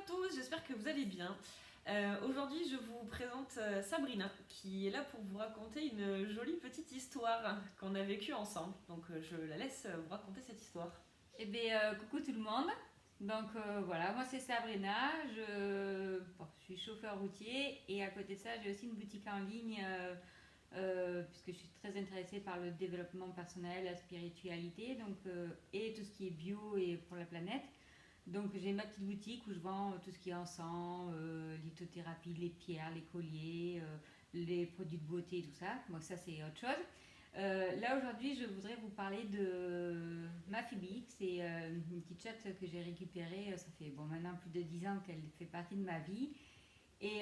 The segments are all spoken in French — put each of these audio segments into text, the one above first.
tous, j'espère que vous allez bien. Aujourd'hui, je vous présente Sabrina, qui est là pour vous raconter une jolie petite histoire qu'on a vécue ensemble. Donc, je la laisse vous raconter cette histoire. Coucou tout le monde. Voilà, moi c'est Sabrina, je suis chauffeur routier et à côté de ça j'ai aussi une boutique en ligne puisque je suis très intéressée par le développement personnel, la spiritualité et tout ce qui est bio et pour la planète. Donc j'ai ma petite boutique où je vends tout ce qui est encens, lithothérapie, les pierres, les colliers, les produits de beauté et tout ça. Moi ça c'est autre chose. Là aujourd'hui, je voudrais vous parler de ma Phoebe. C'est une petite chatte que j'ai récupérée. Ça fait maintenant plus de 10 ans qu'elle fait partie de ma vie. Et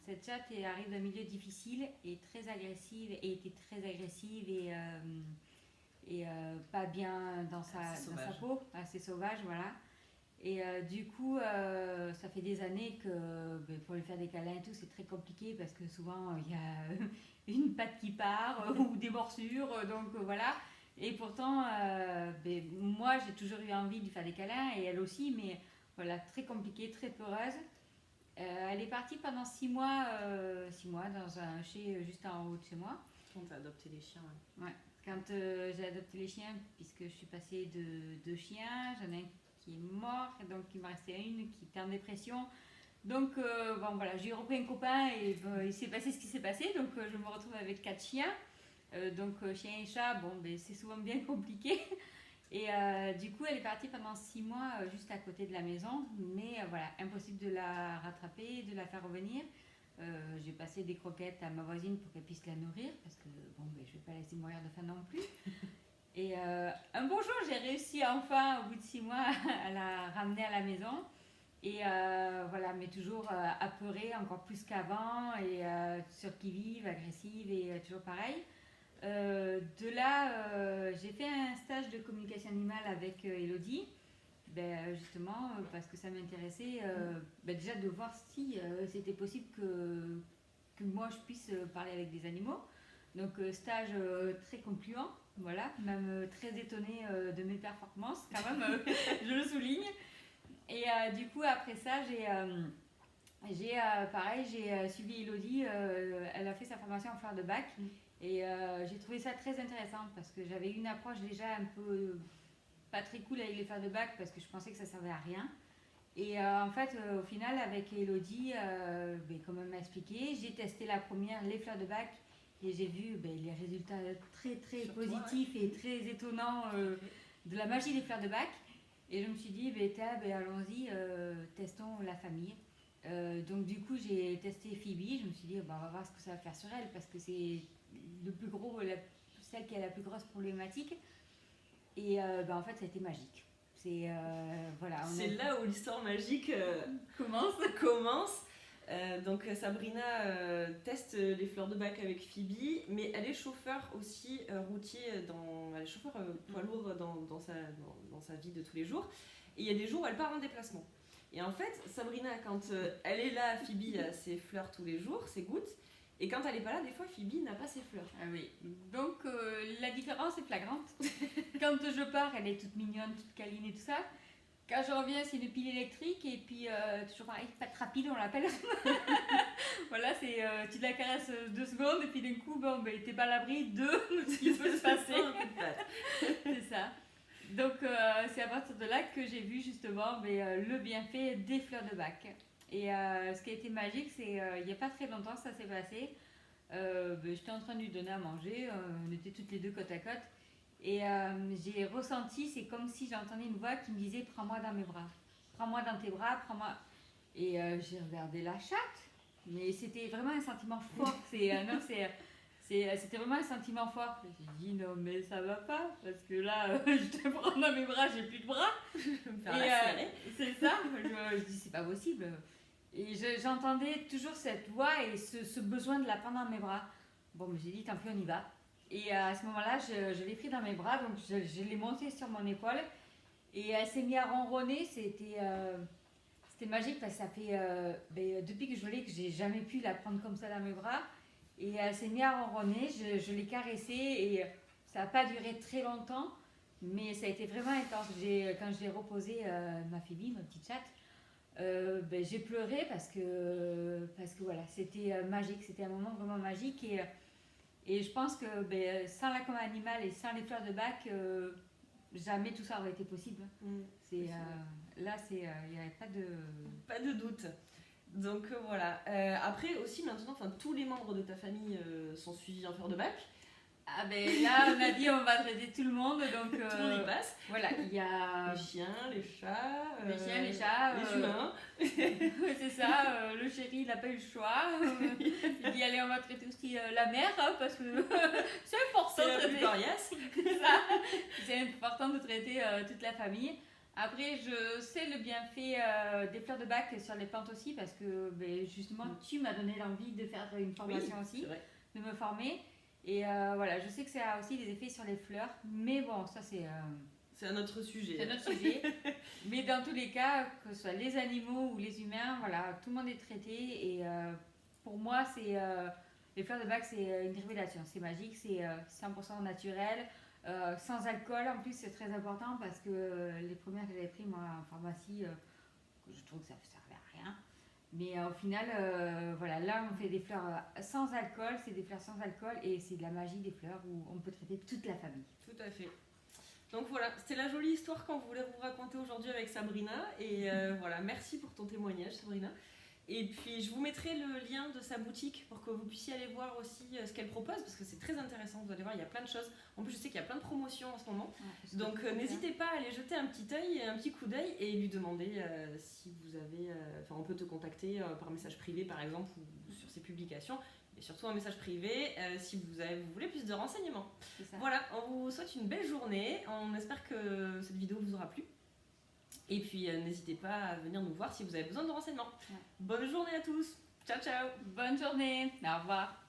cette chatte arrive d'un milieu difficile et très agressive et était très agressive et pas bien dans sa peau, assez sauvage, voilà. Et du coup, ça fait des années que pour lui faire des câlins et tout, c'est très compliqué parce que souvent il y a une patte qui part ou des morsures, voilà. Et pourtant, moi j'ai toujours eu envie de lui faire des câlins et elle aussi, mais voilà, très compliqué, très peureuse. Elle est partie pendant 6 mois dans un chai juste en haut de chez moi. Quand tu as adopté les chiens, ouais. Quand j'ai adopté les chiens, puisque je suis passée de 2 chiens, j'en ai un qui est mort, donc il m'en restait une qui était en dépression. Donc voilà, j'ai repris un copain et il s'est passé ce qui s'est passé, donc je me retrouve avec 4 chiens. Chien et chat, c'est souvent bien compliqué. Et du coup, elle est partie pendant 6 mois juste à côté de la maison, mais voilà, impossible de la rattraper, de la faire revenir. J'ai passé des croquettes à ma voisine pour qu'elle puisse la nourrir, parce que je vais pas la laisser mourir de faim non plus. Et un beau jour, j'ai réussi enfin, au bout de 6 mois, à la ramener à la maison. Et voilà, mais toujours apeurée, encore plus qu'avant, et sur qui-vive, agressive, et toujours pareil. De là, j'ai fait un stage de communication animale avec Elodie, justement parce que ça m'intéressait déjà de voir si c'était possible que moi je puisse parler avec des animaux. Donc stage très concluant, voilà, même très étonnée de mes performances quand même, je le souligne. Et du coup après ça j'ai suivi Elodie, elle a fait sa formation en fleurs de bac. Et j'ai trouvé ça très intéressant parce que j'avais une approche déjà un peu pas très cool avec les fleurs de bac parce que je pensais que ça servait à rien. Et en fait, au final, avec Elodie, comme elle m'a expliqué, j'ai testé la première, les fleurs de bac, et j'ai vu les résultats très très positifs et très étonnants de la magie des fleurs de bac. Et je me suis dit, allons-y, testons la famille. Donc du coup, j'ai testé Phoebe, je me suis dit, on va voir ce que ça va faire sur elle parce que c'est le plus gros, celle qui a la plus grosse problématique. Et en fait, ça a été magique. Voilà, c'est là où l'histoire magique commence. Donc Sabrina teste les fleurs de bac avec Phoebe, mais elle est chauffeur aussi routier, elle est chauffeur poids lourd dans sa vie de tous les jours. Et il y a des jours où elle part en déplacement. Et en fait, Sabrina, quand elle est là, Phoebe a ses fleurs tous les jours, ses gouttes. Et quand elle n'est pas là, des fois, Phoebe n'a pas ses fleurs. Ah oui. Donc, la différence est flagrante. Quand je pars, elle est toute mignonne, toute câline et tout ça. Quand je reviens, c'est une pile électrique. Et puis, toujours pareil, pas de rapide, on l'appelle. Voilà, tu la caresses 2 secondes. Et puis, d'un coup, t'es pas à l'abri de ce qui peut se passer. C'est ça. Donc, c'est à partir de là que j'ai vu justement le bienfait des fleurs de bac. Et ce qui a été magique, c'est il n'y a pas très longtemps, ça s'est passé. J'étais en train de lui donner à manger, on était toutes les deux côte à côte. Et j'ai ressenti, c'est comme si j'entendais une voix qui me disait prends-moi dans mes bras, prends-moi dans tes bras, prends-moi. Et j'ai regardé la chatte, mais c'était vraiment un sentiment fort. C'était vraiment un sentiment fort. J'ai dit non mais ça va pas parce que là je te prends dans mes bras, j'ai plus de bras. C'est ça. Je dis c'est pas possible. Et j'entendais toujours cette voix et ce besoin de la prendre dans mes bras. Mais j'ai dit tant pis on y va. Et à ce moment-là je l'ai pris dans mes bras, donc je l'ai montée sur mon épaule et elle s'est mise à ronronner. C'était magique parce que ça fait depuis que je l'ai que j'ai jamais pu la prendre comme ça dans mes bras. Et elle s'est mise à ronronner, je l'ai caressée et ça n'a pas duré très longtemps, mais ça a été vraiment intense. Quand j'ai reposé ma Phoebe, ma petite chatte, J'ai pleuré parce que voilà, c'était magique, c'était un moment vraiment magique et je pense que sans la coma animale et sans les fleurs de bac, jamais tout ça aurait été possible. Là, il n'y avait pas de doute. Donc voilà. Après aussi maintenant, tous les membres de ta famille sont suivis en fleurs de bac. Ah là, on a dit on va traiter tout le monde, donc tout le monde y passe. Voilà, il y a les chiens, les chats, les chats, les humains. C'est ça. Le chéri, il n'a pas eu le choix. Il dit allez, on va traiter aussi la mère parce que c'est important de traiter. C'est important de traiter toute la famille. Après, je sais le bienfait des fleurs de bac sur les plantes aussi parce que justement, tu m'as donné l'envie de faire une formation aussi, de me former. Et voilà, je sais que ça a aussi des effets sur les fleurs, mais bon, ça c'est un autre sujet. C'est un autre sujet. Mais dans tous les cas, que ce soit les animaux ou les humains, voilà, tout le monde est traité. Et pour moi, les fleurs de bac, c'est une révélation. C'est magique, c'est 100% naturel, sans alcool. En plus, c'est très important parce que les premières que j'avais prises moi en pharmacie, je trouve que ça ne servait à rien. Mais au final, voilà, là on fait des fleurs sans alcool, c'est des fleurs sans alcool et c'est de la magie des fleurs où on peut traiter toute la famille. Tout à fait. Donc voilà, c'était la jolie histoire qu'on voulait vous raconter aujourd'hui avec Sabrina. Et voilà, merci pour ton témoignage Sabrina. Et puis je vous mettrai le lien de sa boutique pour que vous puissiez aller voir aussi ce qu'elle propose parce que c'est très intéressant, vous allez voir, il y a plein de choses. En plus je sais qu'il y a plein de promotions en ce moment. Donc n'hésitez pas à aller jeter un petit coup d'œil et lui demander si vous avez... on peut te contacter par message privé par exemple ou sur ses publications. Et surtout un message privé si vous voulez plus de renseignements. Voilà, on vous souhaite une belle journée. On espère que cette vidéo vous aura plu. Et puis n'hésitez pas à venir nous voir si vous avez besoin de renseignements. Bonne journée à tous. Ciao, ciao. Bonne journée. Au revoir.